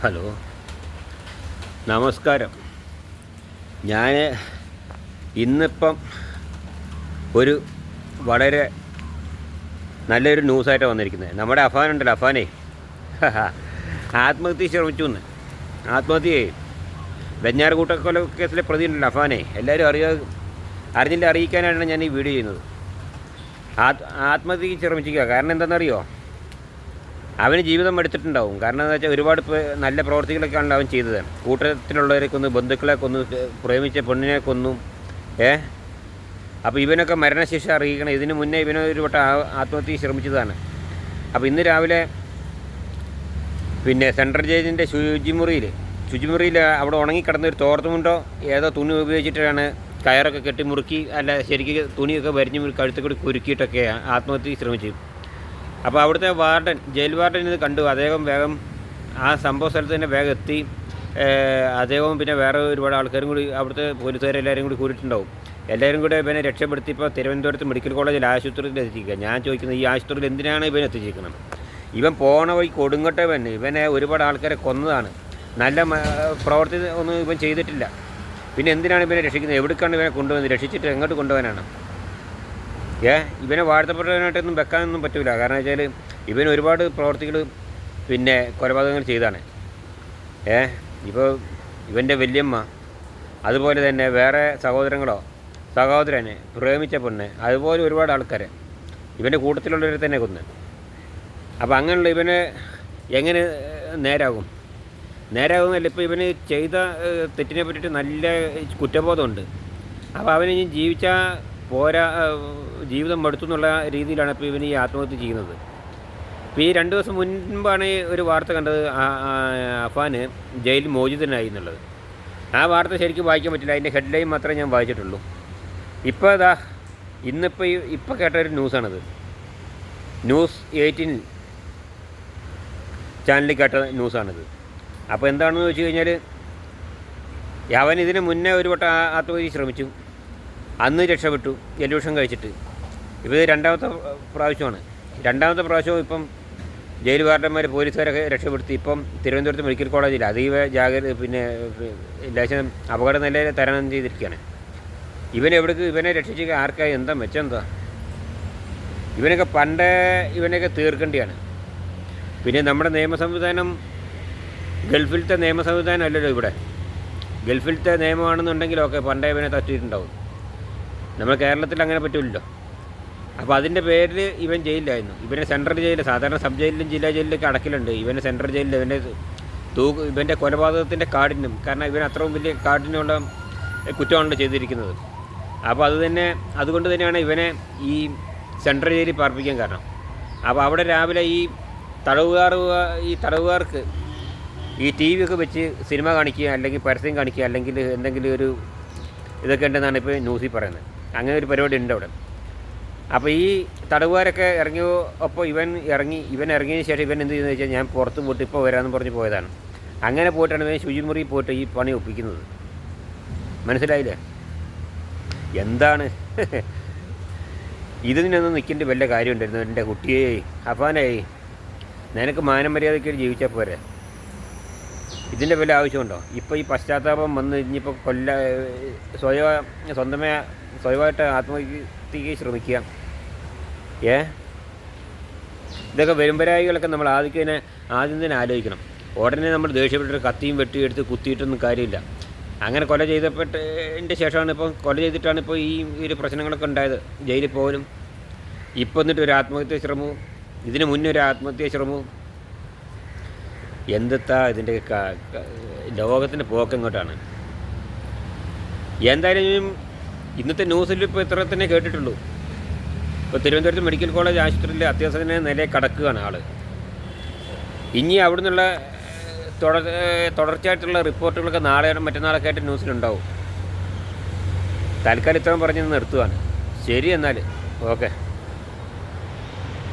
Hello, നമസ്കാരം. ഞാൻ ഇന്നിപ്പം ഒരു വളരെ നല്ലൊരു ന്യൂസായിട്ടാണ് വന്നിരിക്കുന്നത്. നമ്മുടെ അഫാനുണ്ടല്ലോ, അഫാനേ ആത്മഹത്യ ശ്രമിച്ചു എന്ന്. ആത്മഹത്യയെ വെഞ്ഞാറ് കൂട്ടക്കൊല കേസിലെ പ്രതിയുണ്ടല്ലോ അഫാനെ, എല്ലാവരും അറിഞ്ഞില്ല അറിയിക്കാനാണ് ഞാൻ ഈ വീഡിയോ ചെയ്യുന്നത്. ആത്മഹത്യക്ക് ശ്രമിച്ചിരിക്കുക. കാരണം എന്താണെന്നറിയോ? അവന് ജീവിതം എടുത്തിട്ടുണ്ടാവും. കാരണം എന്താ വെച്ചാൽ ഒരുപാട് നല്ല പ്രവർത്തികളൊക്കെയാണല്ലോ അവൻ ചെയ്തത്. കൂട്ടത്തിലുള്ളവരെ കൊന്നു, ബന്ധുക്കളെ കൊന്നു, പ്രേമിച്ച പെണ്ണിനെ കൊന്നു. അപ്പോൾ ഇവനൊക്കെ മരണശിക്ഷ അറിയിക്കണം. ഇതിന് മുന്നേ ഇവനൊരു വട്ടം ആത്മഹത്യ ശ്രമിച്ചതാണ്. അപ്പോൾ ഇന്ന് രാവിലെ പിന്നെ സെൻട്രൽ ജയിലിൻ്റെ ശുചിമുറിയിൽ അവിടെ ഉണങ്ങിക്കിടന്ന ഒരു തോർത്തുമുണ്ടോ ഏതോ തുണി ഉപയോഗിച്ചിട്ടാണ് കയറൊക്കെ കെട്ടി മുറുക്കി, അല്ല ശരിക്കും തുണിയൊക്കെ വരിഞ്ഞ് കഴുത്തിൽ കൂടി കുരുക്കിയിട്ടൊക്കെ ആത്മഹത്യ ശ്രമിച്ചു. അപ്പോൾ അവിടുത്തെ ജയിൽ വാർഡൻ ഇത് കണ്ടു. അദ്ദേഹം വേഗം ആ സംഭവ സ്ഥലത്ത് തന്നെ വേഗം എത്തി. അദ്ദേഹവും പിന്നെ വേറെ ഒരുപാട് ആൾക്കാരും കൂടി, അവിടുത്തെ പോലീസുകാരെല്ലാവരും കൂടി കൂടിയിട്ടുണ്ടാവും. എല്ലാവരും കൂടെ ഇവനെ രക്ഷപ്പെടുത്തി ഇപ്പോൾ തിരുവനന്തപുരത്ത് മെഡിക്കൽ കോളേജിൽ ആശുപത്രിയിൽ എത്തിക്കുക. ഞാൻ ചോദിക്കുന്നത്, ഈ ആശുപത്രിയിൽ എന്തിനാണ് ഇവൻ എത്തിച്ചിരിക്കുന്നത്? ഇവൻ പോണ വഴി കൊടുങ്കട്ടവൻ. ഇവനെ ഒരുപാട് ആൾക്കാരെ കൊന്നതാണ്. നല്ല പ്രവൃത്തി ഒന്നും ഇവൻ ചെയ്തിട്ടില്ല. പിന്നെ എന്തിനാണ് ഇവനെ രക്ഷിക്കുന്നത്? എവിടേക്കാണ് ഇവനെ കൊണ്ടുവന്നത്? രക്ഷിച്ചിട്ട് എങ്ങോട്ട് കൊണ്ടുപോകാനാണ്? ഇവനെ വാഴ്ത്തപ്പെട്ടവനായിട്ടൊന്നും വെക്കാനൊന്നും പറ്റില്ല. കാരണം വെച്ചാൽ ഇവൻ ഒരുപാട് പ്രവർത്തികൾ പിന്നെ കൊലപാതകങ്ങൾ ചെയ്താണ്. ഇപ്പോൾ ഇവൻ്റെ വല്യമ്മ, അതുപോലെ തന്നെ വേറെ സഹോദരനെ, പ്രേമിച്ച പെണ്ണ്, അതുപോലെ ഒരുപാട് ആൾക്കാരെ ഇവൻ്റെ കൂട്ടത്തിലുള്ളവരെ തന്നെ കൊന്ന്. അപ്പോൾ അങ്ങനെയുള്ള ഇവന് എങ്ങനെ നേരാകുന്നല്ല. ഇപ്പോൾ ഇവന് ചെയ്ത തെറ്റിനെ പറ്റിയിട്ട് നല്ല കുറ്റബോധമുണ്ട്. അപ്പോൾ അവന് ഇനി ജീവിച്ചാൽ പോരാ, ജീവിതം മടുത്തു എന്നുള്ള രീതിയിലാണ് ഇപ്പോൾ ഇവന് ഈ ആത്മഹത്യ ചെയ്യുന്നത്. ഇപ്പോൾ ഈ 2 ദിവസം മുൻപാണ് ഒരു വാർത്ത കണ്ടത്, അഫാന് ജയിലിൽ മോചിതനായി എന്നുള്ളത്. ആ വാർത്ത ശരിക്കും വായിക്കാൻ പറ്റില്ല. അതിൻ്റെ ഹെഡ്ലൈൻ മാത്രമേ ഞാൻ വായിച്ചിട്ടുള്ളൂ. ഇപ്പോൾ ഇപ്പോൾ കേട്ടൊരു ന്യൂസാണത്. ന്യൂസ് 18 ചാനലിൽ കേട്ട ന്യൂസാണിത്. അപ്പോൾ എന്താണെന്ന് വെച്ച് കഴിഞ്ഞാൽ, അവൻ ഇതിന് മുന്നേ ഒരു വട്ടം ആത്മഹത്യ ശ്രമിച്ചു. അന്ന് രക്ഷപ്പെട്ടു, എലൂഷൻ കഴിച്ചിട്ട്. ഇത് രണ്ടാമത്തെ പ്രാവശ്യവും ഇപ്പം ജയിൽ വാർഡന്മാർ, പോലീസുകാരൊക്കെ രക്ഷപ്പെടുത്തി. ഇപ്പം തിരുവനന്തപുരത്ത് മെഡിക്കൽ കോളേജിൽ അതീവ പിന്നെ ലേശം അപകട നിലയിൽ തരണം ചെയ്തിരിക്കുകയാണ്. ഇവനെ രക്ഷിച്ച് ആർക്കായി എന്താ മെച്ചെന്താ? ഇവനൊക്കെ ഇവനൊക്കെ തീർക്കേണ്ടിയാണ്. പിന്നെ നമ്മുടെ നിയമ സംവിധാനം ഗൾഫിലത്തെ നിയമ സംവിധാനം അല്ലല്ലോ ഇവിടെ. ഗൾഫിലത്തെ നിയമമാണെന്നുണ്ടെങ്കിലൊക്കെ പണ്ടേ ഇവനെ തട്ടിയിട്ടുണ്ടാവും. നമ്മൾ കേരളത്തിൽ അങ്ങനെ പറ്റില്ലല്ലോ. അപ്പോൾ അതിൻ്റെ പേരിൽ ഇവൻ ജയിലിലായിരുന്നു. ഇവനെ സെൻട്രൽ ജയിലിൽ, സാധാരണ സബ് ജയിലിലും ജില്ലാ ജയിലിലൊക്കെ അടക്കലുണ്ട്. ഇവനെ സെൻട്രൽ ജയിലിൽ ഇവൻ്റെ കൊലപാതകത്തിൻ്റെ കാഠിന്യം, കാരണം ഇവൻ അത്രയും വലിയ കാഠിന്യമുള്ള കുറ്റമാണല്ലോ ചെയ്തിരിക്കുന്നത്. അപ്പോൾ അതുകൊണ്ട് തന്നെയാണ് ഇവനെ ഈ സെൻട്രൽ ജയിലിൽ പാർപ്പിക്കാൻ കാരണം. അപ്പോൾ അവിടെ രാവിലെ ഈ തടവുകാർക്ക് ഈ TV ഒക്കെ വെച്ച് സിനിമ കാണിക്കുക, അല്ലെങ്കിൽ പരസ്യം കാണിക്കുക, അല്ലെങ്കിൽ എന്തെങ്കിലും ഒരു ഇതൊക്കെ ഉണ്ടെന്നാണ് ഇപ്പോൾ ന്യൂസിൽ പറയുന്നത്. അങ്ങനെ ഒരു പരിപാടി ഉണ്ട് അവിടെ. അപ്പോൾ ഈ തടവുകാരൊക്കെ ഒപ്പം ഇവൻ ഇറങ്ങിയതിന് ശേഷം ഇവൻ എന്ത് ചെയ്യുന്നത് വെച്ചാൽ, ഞാൻ പുറത്ത് പോയിട്ട് ഇപ്പോൾ വരാമെന്ന് പറഞ്ഞ് പോയതാണ്. അങ്ങനെ പോയിട്ടാണ് ഇവൻ ശുചിമുറിയിൽ പോയിട്ട് ഈ പണി ഒപ്പിക്കുന്നത്. മനസ്സിലായില്ലേ? എന്താണ് ഇതിനൊന്നും നിൽക്കേണ്ട വല്ല കാര്യമുണ്ടായിരുന്നു? എൻ്റെ കുട്ടിയെ, അഫാനേ, നിനക്ക് മാനമര്യാദയ്ക്ക് ജീവിച്ചാൽ പോരെ. ഇതിൻ്റെ വല്ല ആവശ്യമുണ്ടോ? ഇപ്പോൾ ഈ പശ്ചാത്താപം വന്ന് ഇനിയിപ്പോൾ സ്വയമായിട്ട് ആത്മഹത്യക്ക് ശ്രമിക്കുക. ഇതൊക്കെ വരുമ്പരായികളൊക്കെ നമ്മൾ ആദ്യം തന്നെ ആലോചിക്കണം. ഉടനെ നമ്മൾ ദേഷ്യപ്പെട്ടിട്ട് കത്തിയും വെട്ടിയെടുത്ത് കുത്തിയിട്ടൊന്നും കാര്യമില്ല. അങ്ങനെ കൊല ചെയ്തതിൻ്റെ ശേഷമാണ് കൊല ചെയ്തിട്ടാണ് ഇപ്പോൾ ഈ ഒരു പ്രശ്നങ്ങളൊക്കെ ഉണ്ടായത്. ജയിലിൽ പോകലും ഇപ്പോൾ എന്നിട്ട് ഒരു ആത്മഹത്യ ശ്രമവും, ഇതിന് മുന്നേ ഒരു ആത്മഹത്യ ശ്രമവും. എന്തെത്താ ഇതിൻ്റെ ലോകത്തിൻ്റെ പോക്കെങ്ങോട്ടാണ്? എന്തായാലും ഇന്നത്തെ ന്യൂസിൽ ഇപ്പോൾ ഇത്ര തന്നെ കേട്ടിട്ടുള്ളൂ. ഇപ്പോൾ തിരുവനന്തപുരത്ത് മെഡിക്കൽ കോളേജ് ആശുപത്രിയിൽ അത്യാവശ്യത്തിന് നിലയിൽ കിടക്കുകയാണ് ആൾ. ഇനി അവിടെ നിന്നുള്ള തുടർച്ചയായിട്ടുള്ള റിപ്പോർട്ടുകളൊക്കെ മറ്റന്നാളൊക്കെ ആയിട്ട് ന്യൂസിലുണ്ടാവും. തൽക്കാലം ഇത്രയും പറഞ്ഞ് നിർത്തുകയാണ്. ശരി, എന്നാൽ ഓക്കെ.